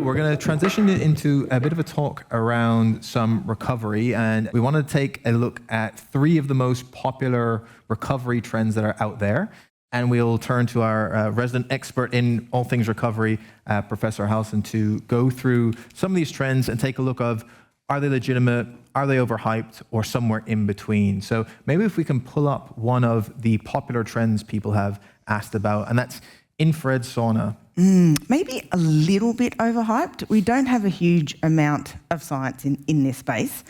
we're going to transition into a bit of a talk around some recovery, and we want to take a look at 3 of the most popular recovery trends that are out there. And we'll turn to our resident expert in all things recovery, Professor Halson, to go through some of these trends and take a look of, are they legitimate, are they overhyped, or somewhere in between? So maybe if we can pull up one of the popular trends people have asked about, and that's infrared sauna. Maybe a little bit overhyped. We don't have a huge amount of science in this space,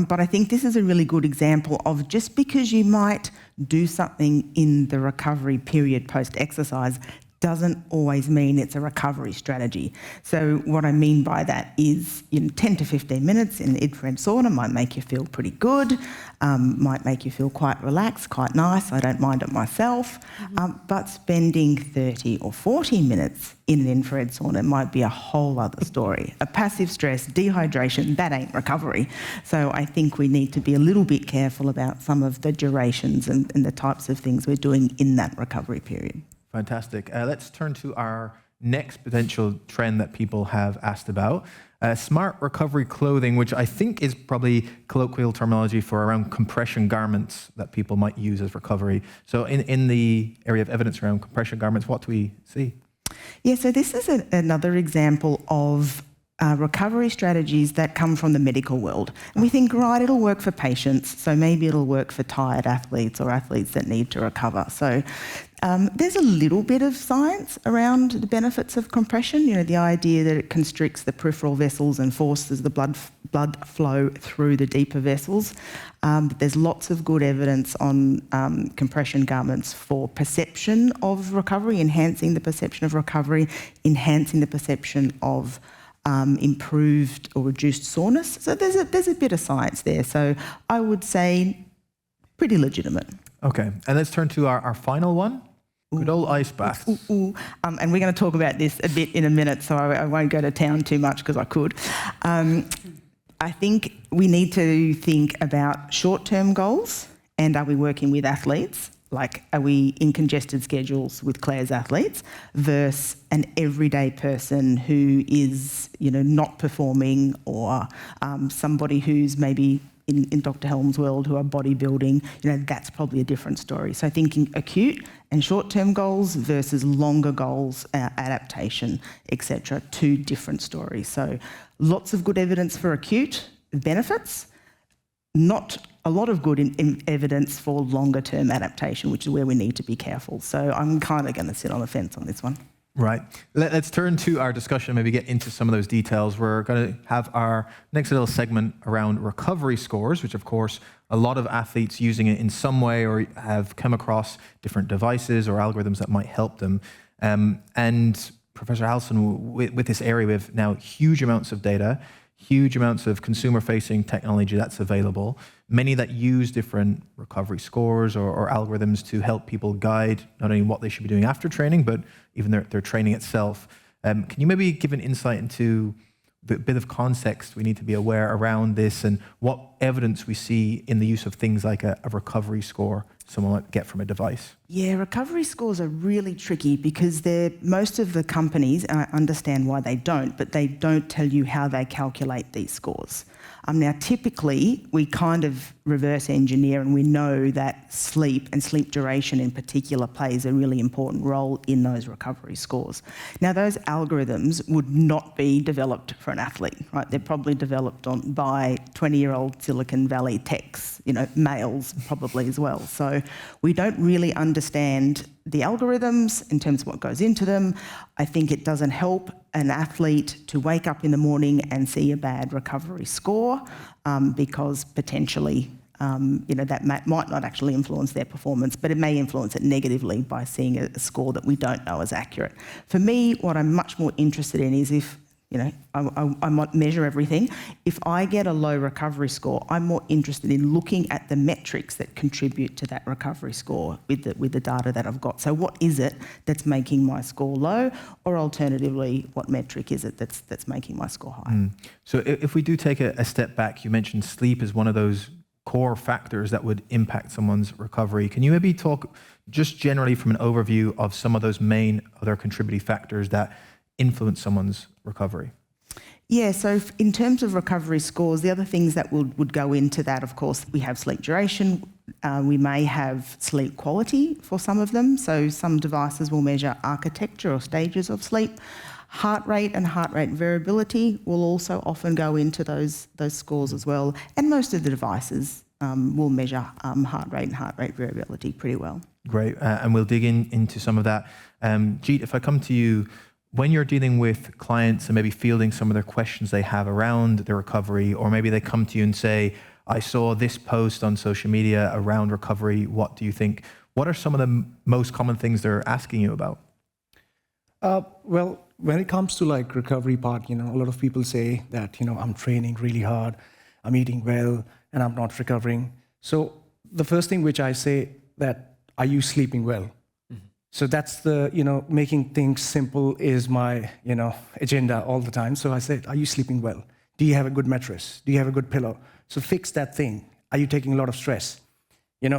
but I think this is a really good example of just because you might do something in the recovery period post-exercise doesn't always mean it's a recovery strategy. So what I mean by that is 10 to 15 minutes in the infrared sauna might make you feel pretty good, might make you feel quite relaxed, quite nice. I don't mind it myself. But spending 30 or 40 minutes in an infrared sauna might be a whole other story. A passive stress, dehydration, that ain't recovery. So I think we need to be a little bit careful about some of the durations and the types of things we're doing in that recovery period. Fantastic. Let's turn to our next potential trend that people have asked about. Smart recovery clothing, which I think is probably colloquial terminology for around compression garments that people might use as recovery. So in the area of evidence around compression garments, what do we see? Yeah, so this is another example of recovery strategies that come from the medical world. And we think, right, it'll work for patients, so maybe it'll work for tired athletes or athletes that need to recover. So there's a little bit of science around the benefits of compression, the idea that it constricts the peripheral vessels and forces the blood flow through the deeper vessels. But there's lots of good evidence on compression garments for perception of recovery, enhancing the perception of recovery, enhancing the perception of improved or reduced soreness. So there's a bit of science there. So I would say pretty legitimate. Okay, and let's turn to our final one. Good old ice baths. And we're going to talk about this a bit in a minute, so I won't go to town too much because I could. I think we need to think about short-term goals, and are we working with athletes? Like, are we in congested schedules with Clare's athletes versus an everyday person who is, not performing, or somebody who's maybe in Dr. Helm's world who are bodybuilding? That's probably a different story. So thinking acute and short-term goals versus longer goals, adaptation, etc. 2 different stories. So lots of good evidence for acute benefits, not a lot of good evidence for longer-term adaptation, which is where we need to be careful. So I'm kind of going to sit on the fence on this one. Right. Let's turn to our discussion, maybe get into some of those details. We're going to have our next little segment around recovery scores, which of course a lot of athletes using it in some way or have come across different devices or algorithms that might help them. And Professor Halson, with this area, we have now huge amounts of data, huge amounts of consumer-facing technology that's available, many that use different recovery scores or algorithms to help people guide not only what they should be doing after training, but even their training itself. Can you maybe give an insight into the bit of context we need to be aware around this and what evidence we see in the use of things like a recovery score someone might get from a device? Yeah, recovery scores are really tricky because most of the companies, and I understand why they don't, but they don't tell you how they calculate these scores. Now, typically, we kind of reverse engineer, and we know that sleep and sleep duration in particular plays a really important role in those recovery scores. Now, those algorithms would not be developed for an athlete, right? They're probably developed by 20-year-old Silicon Valley techs, males probably as well. So we don't really understand the algorithms in terms of what goes into them. I think it doesn't help an athlete to wake up in the morning and see a bad recovery score because potentially that might not actually influence their performance, but it may influence it negatively by seeing a score that we don't know is accurate. For me, what I'm much more interested in is if I might measure everything. If I get a low recovery score, I'm more interested in looking at the metrics that contribute to that recovery score with the data that I've got. So what is it that's making my score low? Or alternatively, what metric is it that's making my score high? So if we do take a step back, you mentioned sleep is one of those core factors that would impact someone's recovery. Can you maybe talk just generally from an overview of some of those main other contributing factors that influence someone's recovery? Yeah, so in terms of recovery scores, the other things that would go into that, of course, we have sleep duration. We may have sleep quality for some of them. So some devices will measure architecture or stages of sleep. Heart rate and heart rate variability will also often go into those scores as well. And most of the devices will measure heart rate and heart rate variability pretty well. Great, and we'll dig into some of that. Jeet, if I come to you, when you're dealing with clients and maybe fielding some of their questions they have around their recovery, or maybe they come to you and say, I saw this post on social media around recovery, what do you think? What are some of the most common things they're asking you about? Well, when it comes to like recovery part, a lot of people say that, I'm training really hard, I'm eating well, and I'm not recovering. So the first thing which I say that, are you sleeping well? So that's the, making things simple is my, agenda all the time. So I said, are you sleeping well? Do you have a good mattress? Do you have a good pillow? So fix that thing. Are you taking a lot of stress?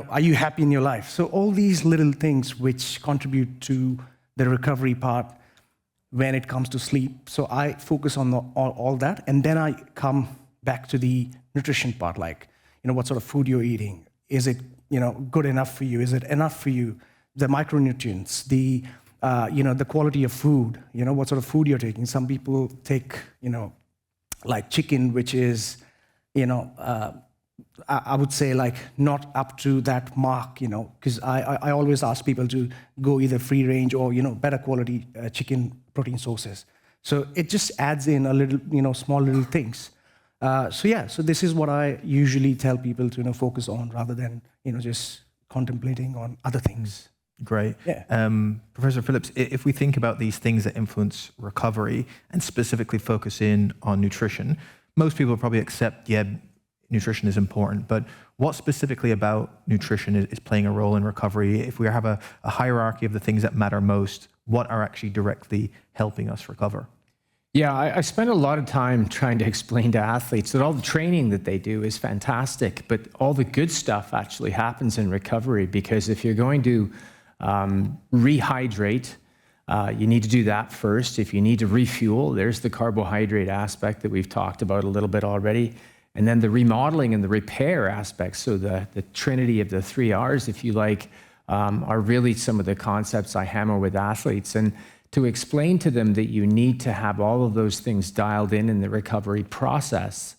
Are you happy in your life? So all these little things which contribute to the recovery part when it comes to sleep. So I focus on all that. And then I come back to the nutrition part, like, what sort of food you're eating. Is it, good enough for you? Is it enough for you? The micronutrients, the quality of food, what sort of food you're taking. Some people take, like chicken, which is, I would say like not up to that mark, because I always ask people to go either free range or, better quality chicken protein sources. So it just adds in a little, small little things. So this is what I usually tell people to, focus on rather than, just contemplating on other things. Great. Yeah. Professor Phillips, if we think about these things that influence recovery and specifically focus in on nutrition, most people probably accept, nutrition is important, but what specifically about nutrition is playing a role in recovery? If we have a hierarchy of the things that matter most, what are actually directly helping us recover? Yeah, I spend a lot of time trying to explain to athletes that all the training that they do is fantastic, but all the good stuff actually happens in recovery, because if you're going to rehydrate, you need to do that first. If you need to refuel, there's the carbohydrate aspect that we've talked about a little bit already. And then the remodeling and the repair aspects, so the trinity of the 3 R's, if you like, are really some of the concepts I hammer with athletes. And to explain to them that you need to have all of those things dialed in the recovery process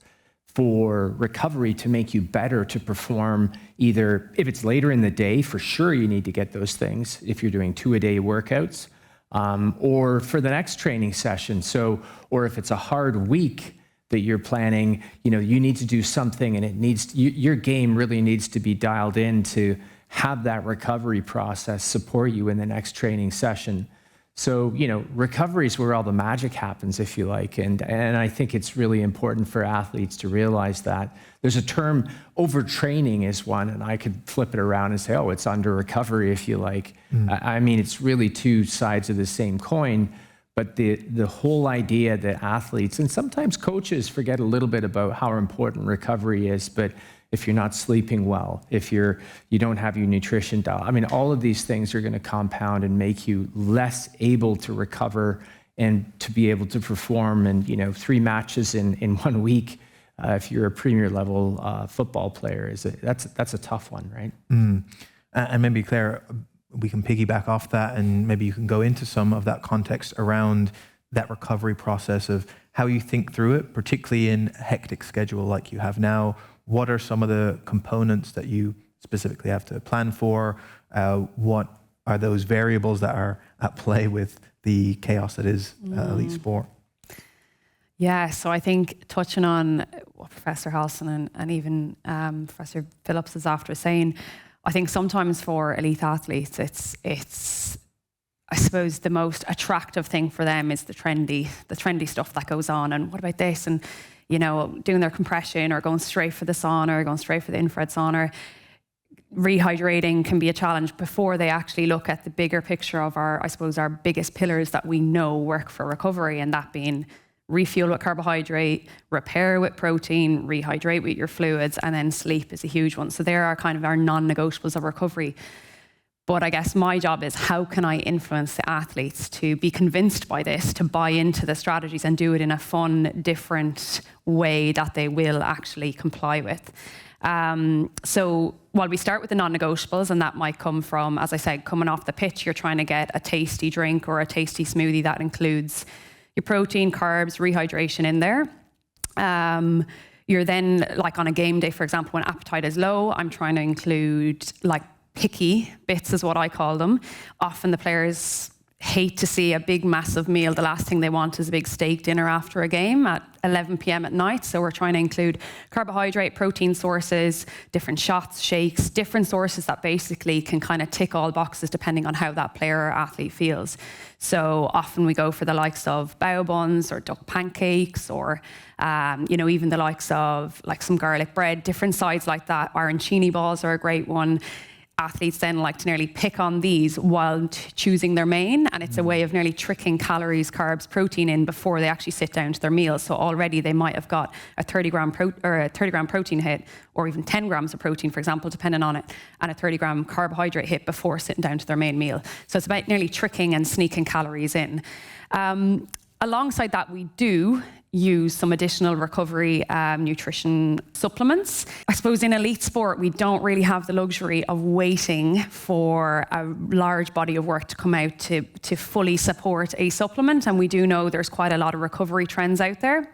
for recovery to make you better to perform, either if it's later in the day, for sure you need to get those things if you're doing 2-a-day workouts, or for the next training session. So, or if it's a hard week that you're planning, you need to do something, and your game really needs to be dialed in to have that recovery process support you in the next training session. So, recovery is where all the magic happens, if you like. And I think it's really important for athletes to realize that. There's a term, overtraining is one, and I could flip it around and say, oh, it's under recovery, if you like. I mean, it's really two sides of the same coin. But the whole idea that athletes, and sometimes coaches, forget a little bit about how important recovery is. But if you're not sleeping well, if you don't have your nutrition dialed, I mean, all of these things are going to compound and make you less able to recover and to be able to perform. And 3 matches in 1 week, if you're a premier level football player, that's a tough one, right? And maybe, Claire, we can piggyback off that, and maybe you can go into some of that context around that recovery process of how you think through it, particularly in a hectic schedule like you have now. What are some of the components that you specifically have to plan for? What are those variables that are at play with the chaos that is elite sport? Yeah, so I think touching on what Professor Halson and even Professor Phillips is after saying, I think sometimes for elite athletes, it's I suppose the most attractive thing for them is the trendy stuff that goes on. And what about this? And doing their compression or going straight for the sauna or going straight for the infrared sauna. Rehydrating can be a challenge before they actually look at the bigger picture of our biggest pillars that we know work for recovery, and that being refuel with carbohydrate, repair with protein, rehydrate with your fluids, and then sleep is a huge one. So there are kind of our non-negotiables of recovery. But I guess my job is, how can I influence the athletes to be convinced by this, to buy into the strategies and do it in a fun, different way that they will actually comply with. So while we start with the non-negotiables, and that might come from, as I said, coming off the pitch, you're trying to get a tasty drink or a tasty smoothie that includes your protein, carbs, rehydration in there. You're then, like on a game day, for example, when appetite is low, I'm trying to include like picky bits is what I call them. Often the players hate to see a big, massive meal. The last thing they want is a big steak dinner after a game at 11 p.m. at night. So we're trying to include carbohydrate, protein sources, different shots, shakes, different sources that basically can kind of tick all boxes depending on how that player or athlete feels. So often we go for the likes of bao buns or duck pancakes, or even the likes of like some garlic bread, different sides like that. Arancini balls are a great one. Athletes then like to nearly pick on these while choosing their main, and it's a way of nearly tricking calories, carbs, protein in before they actually sit down to their meal. So already they might have got a 30 gram protein hit, or even 10 grams of protein, for example, depending on it, and a 30 gram carbohydrate hit before sitting down to their main meal. So it's about nearly tricking and sneaking calories in. Alongside that, we do use some additional recovery nutrition supplements. I suppose in elite sport, we don't really have the luxury of waiting for a large body of work to come out to fully support a supplement. And we do know there's quite a lot of recovery trends out there.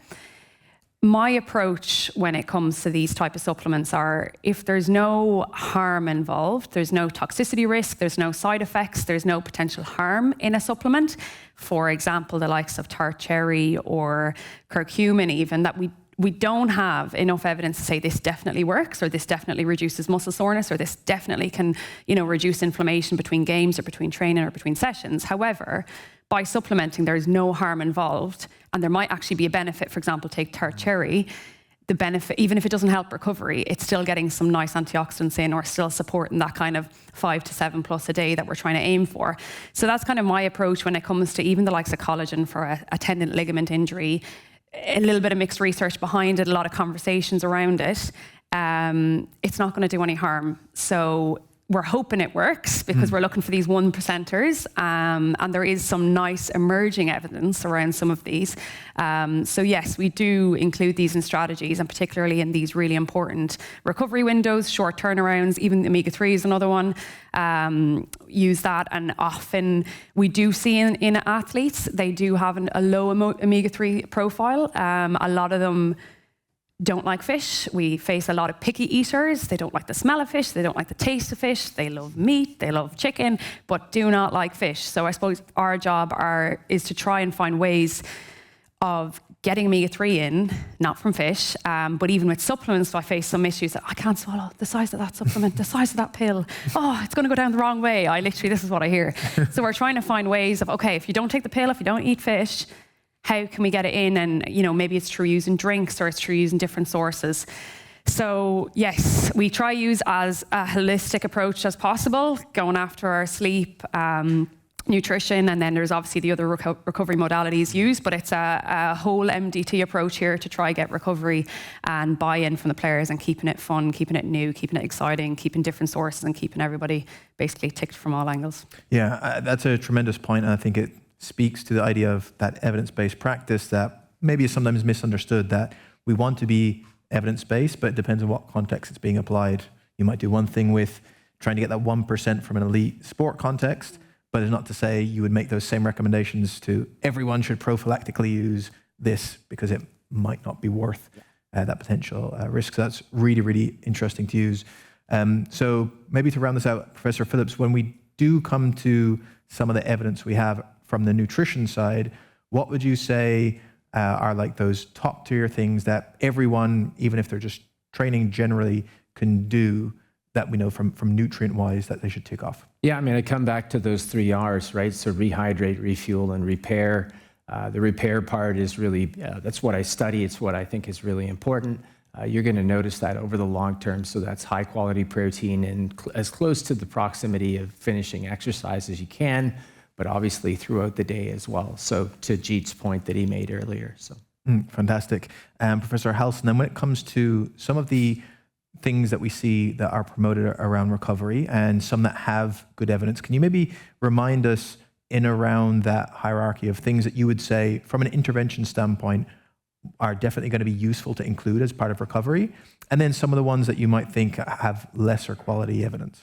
My approach when it comes to these type of supplements are, if there's no harm involved, there's no toxicity risk, there's no side effects, there's no potential harm in a supplement, for example, the likes of tart cherry or curcumin even, that we don't have enough evidence to say this definitely works, or this definitely reduces muscle soreness, or this definitely can, reduce inflammation between games or between training or between sessions. However, by supplementing, there is no harm involved, and there might actually be a benefit. For example, take tart cherry. The benefit, even if it doesn't help recovery, it's still getting some nice antioxidants in, or still supporting that kind of 5 to 7 plus a day that we're trying to aim for. So that's kind of my approach when it comes to even the likes of collagen for a tendon ligament injury. A little bit of mixed research behind it, a lot of conversations around it. It's not going to do any harm. So we're hoping it works, because we're looking for these 1%ers, and there is some nice emerging evidence around some of these. So yes, we do include these in strategies, and particularly in these really important recovery windows, short turnarounds. Even omega-3 is another one. Use that, and often we do see in athletes, they do have a low omega-3 profile. A lot of them don't like fish. We face a lot of picky eaters. They don't like the smell of fish. They don't like the taste of fish. They love meat. They love chicken, but do not like fish. So I suppose our job is to try and find ways of getting omega-3 in, not from fish, but even with supplements, I face some issues that I can't swallow the size of that supplement, the size of that pill. Oh, it's going to go down the wrong way. This is what I hear. So we're trying to find ways of, okay, if you don't take the pill, if you don't eat fish, how can we get it in? And, maybe it's through using drinks, or it's through using different sources. So yes, we try use as a holistic approach as possible, going after our sleep, nutrition, and then there's obviously the other recovery modalities used, but it's a whole MDT approach here to try get recovery and buy-in from the players, and keeping it fun, keeping it new, keeping it exciting, keeping different sources, and keeping everybody basically ticked from all angles. Yeah, that's a tremendous point, and I think it speaks to the idea of that evidence-based practice that maybe is sometimes misunderstood, that we want to be evidence-based, but it depends on what context it's being applied. You might do one thing with trying to get that 1% from an elite sport context, but it's not to say you would make those same recommendations to everyone should prophylactically use this, because it might not be worth that potential risk. So that's really, really interesting to use. So maybe to round this out, Professor Phillips, when we do come to some of the evidence we have from the nutrition side, what would you say are like those top tier things that everyone, even if they're just training generally, can do that we know from nutrient-wise that they should tick off? Yeah, I come back to those 3 R's, right? So rehydrate, refuel, and repair. The repair part is really, that's what I study. It's what I think is really important. You're going to notice that over the long term. So that's high quality protein and as close to the proximity of finishing exercise as you can, but obviously throughout the day as well. So to Jeet's point that he made earlier. So fantastic. Professor Halson, then when it comes to some of the things that we see that are promoted around recovery and some that have good evidence. Can you maybe remind us in around that hierarchy of things that you would say from an intervention standpoint are definitely going to be useful to include as part of recovery, and then some of the ones that you might think have lesser quality evidence?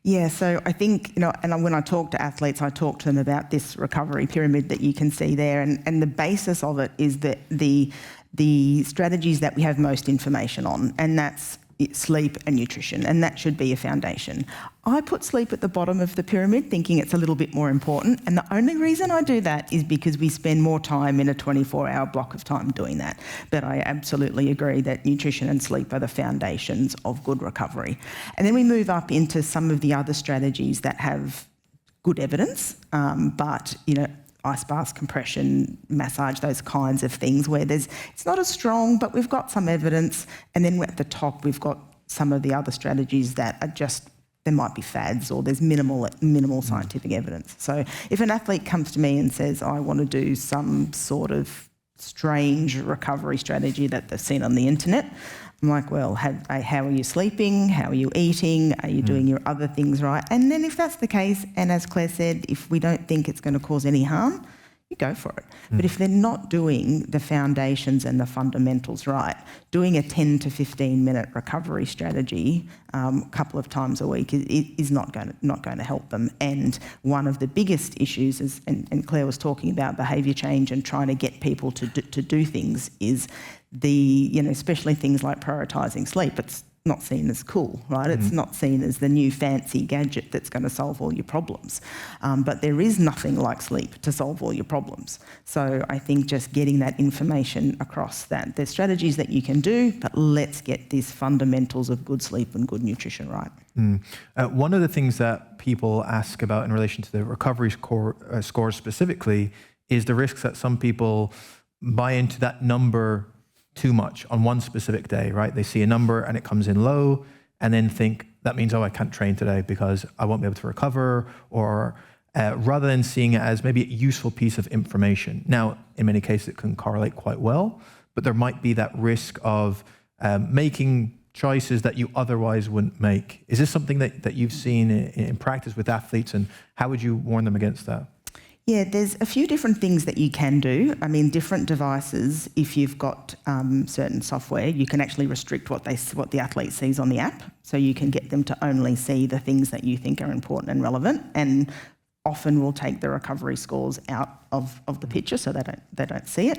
Yeah, so I think, and when I talk to athletes, I talk to them about this recovery pyramid that you can see there, and the basis of it is that the strategies that we have most information on, and that's sleep and nutrition, and that should be a foundation. I put sleep at the bottom of the pyramid thinking it's a little bit more important, and the only reason I do that is because we spend more time in a 24-hour block of time doing that. But I absolutely agree that nutrition and sleep are the foundations of good recovery. And then we move up into some of the other strategies that have good evidence, but ice baths, compression, massage, those kinds of things where it's not as strong, but we've got some evidence. And then at the top, we've got some of the other strategies that are just, there might be fads or there's minimal scientific evidence. So if an athlete comes to me and says, I want to do some sort of strange recovery strategy that they've seen on the internet, I'm like, well, how are you sleeping? How are you eating? Are you doing your other things right? And then if that's the case, and as Claire said, if we don't think it's going to cause any harm, you go for it. But if they're not doing the foundations and the fundamentals right, doing a 10 to 15 minute recovery strategy a couple of times a week is not going to help them. And one of the biggest issues is, and Claire was talking about behaviour change and trying to get people to do things, is especially things like prioritising sleep. It's not seen as cool, right? It's not seen as the new fancy gadget that's going to solve all your problems. But there is nothing like sleep to solve all your problems. So I think just getting that information across that. There's strategies that you can do, but let's get these fundamentals of good sleep and good nutrition right. One of the things that people ask about in relation to the recovery scores specifically is the risks that some people buy into that number too much on one specific day, right? They see a number and it comes in low and then think that means, I can't train today because I won't be able to recover, or rather than seeing it as maybe a useful piece of information. Now, in many cases, it can correlate quite well, but there might be that risk of making choices that you otherwise wouldn't make. Is this something that you've seen in practice with athletes, and how would you warn them against that? Yeah, there's a few different things that you can do. I mean, different devices, if you've got certain software, you can actually restrict what the athlete sees on the app. So you can get them to only see the things that you think are important and relevant, and often will take the recovery scores out of the picture so they don't see it.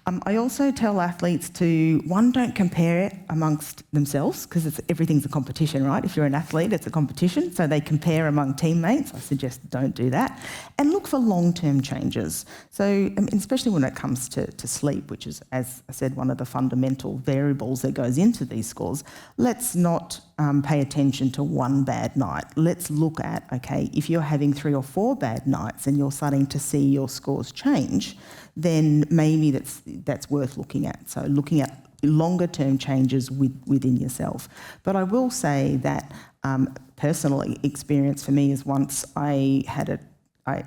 I also tell athletes to, one, don't compare it amongst themselves, because everything's a competition, right? If you're an athlete, it's a competition. So they compare among teammates. I suggest don't do that. And look for long-term changes. So especially when it comes to sleep, which is, as I said, one of the fundamental variables that goes into these scores, let's not pay attention to one bad night. Let's look at, okay, if you're having 3 or 4 bad nights and you're starting to see your scores change, then maybe that's worth looking at. So looking at longer term changes within yourself. But I will say that personal experience for me is once I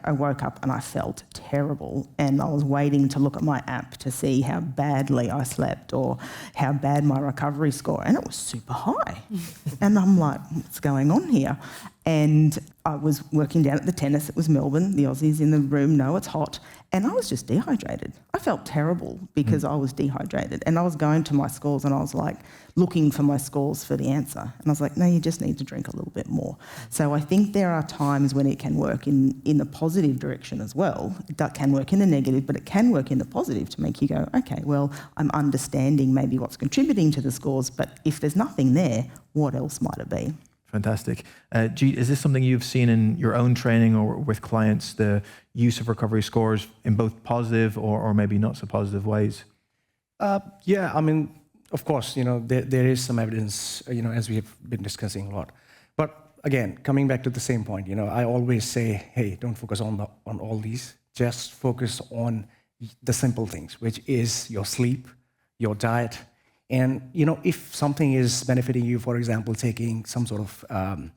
woke up and I felt terrible, and I was waiting to look at my app to see how badly I slept or how bad my recovery score, and it was super high. And I'm like, what's going on here? And I was working down at the tennis. It was Melbourne. The Aussies in the room know it's hot. And I was just dehydrated. I felt terrible because I was dehydrated. And I was going to my scores and I was like looking for my scores for the answer. And I was like, no, you just need to drink a little bit more. So I think there are times when it can work in the positive direction as well. That can work in the negative, but it can work in the positive to make you go, okay, well, I'm understanding maybe what's contributing to the scores, but if there's nothing there, what else might it be? Fantastic. Jeet, is this something you've seen in your own training or with clients, the use of recovery scores in both positive or maybe not so positive ways? Yeah, I mean, of course, there is some evidence, as we have been discussing a lot. But again, coming back to the same point, I always say, hey, don't focus on all these. Just focus on the simple things, which is your sleep, your diet. And, if something is benefiting you, for example, taking some sort of,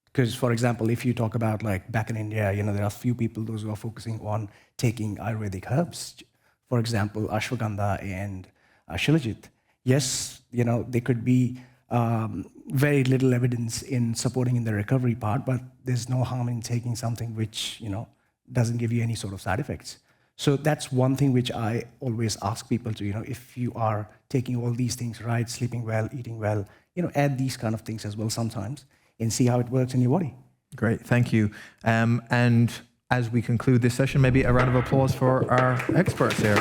because, for example, if you talk about like back in India, there are a few people, those who are focusing on taking Ayurvedic herbs, for example, ashwagandha and shilajit. Yes, they could be very little evidence in supporting in the recovery part, but there's no harm in taking something which, doesn't give you any sort of side effects. So that's one thing which I always ask people to, if you are taking all these things right, sleeping well, eating well, add these kind of things as well sometimes and see how it works in your body. Great, thank you. And as we conclude this session, maybe a round of applause for our experts here.